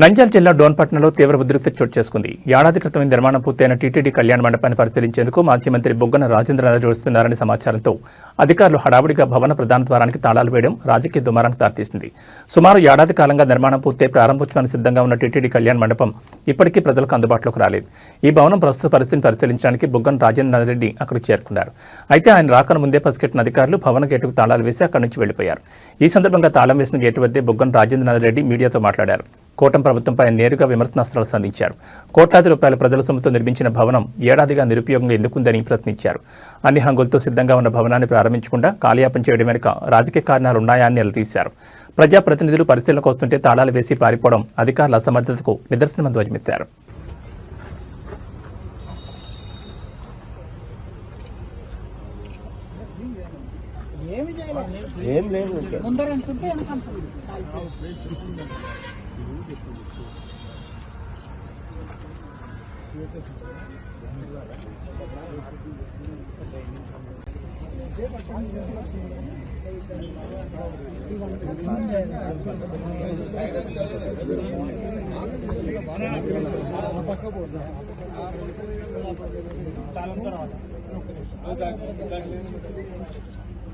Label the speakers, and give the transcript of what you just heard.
Speaker 1: నంద్యాల జిల్లా డోన్పట్నంలో తీవ్ర ఉద్రిక్తత చోటు చేసుకుంది. ఏడాది క్రితం నిర్మాణం పూర్తయిన టీటీడీ కళ్యాణ మండపాన్ని పరిశీలించేందుకు మాజీ మంత్రి బుగ్గన రాజేంద్రనాథ్ వస్తున్నారనే సమాచారంతో అధికారులు హడావుడిగా భవన ప్రధాన ద్వారానికి తాళాలు వేయడం రాజకీయ దుమారానికి దారితీసింది. సుమారు ఏడాది కాలంగా నిర్మాణం పూర్తయి ప్రారంభోత్సవానికి సిద్ధంగా ఉన్న టీటీడీ కళ్యాణ మండపం ఇప్పటికీ ప్రజలకు అందుబాటులోకి రాలేదు. ఈ భవనం ప్రస్తుత పరిస్థితిని పరిశీలించడానికి బుగ్గన రాజేంద్రనాథ్ రెడ్డి అక్కడికి చేరుకున్నారు. అయితే ఆయన రాకను ముందే పసిగట్టిన అధికారులు భవన గేటుకు తాళాలు వేసి అక్కడి నుంచి వెళ్లిపోయారు. ఈ సందర్భంగా తాళం వేసిన గేటు వద్దే బుగ్గన రాజేంద్రనాథ్ రెడ్డి మీడియాతో మాట్లాడారు. కూటమి ప్రభుత్వంపై నేరుగా విమర్శనాస్త్రాలు సంధించారు. కోట్లాది రూపాయల ప్రజల సొమ్ముతో నిర్మించిన భవనం ఏడాదిగా నిరుపయోగంగా ఎందుకుందని ప్రశ్నించారు. అన్ని హంగులతో సిద్ధంగా ఉన్న భవనాన్ని ప్రారంభించకుండా కాలయాపన చేయడం వెనుక రాజకీయ కారణాలున్నాయా అని నిలదీశారు. ప్రజాప్రతినిధులు పరిశీలనకు వస్తుంటే తాళాలు వేసి పారిపోవడం అధికారుల అసమర్థతకు నిదర్శనమని ధ్వజమెత్తారు.
Speaker 2: ఏం లేదు
Speaker 3: పక్క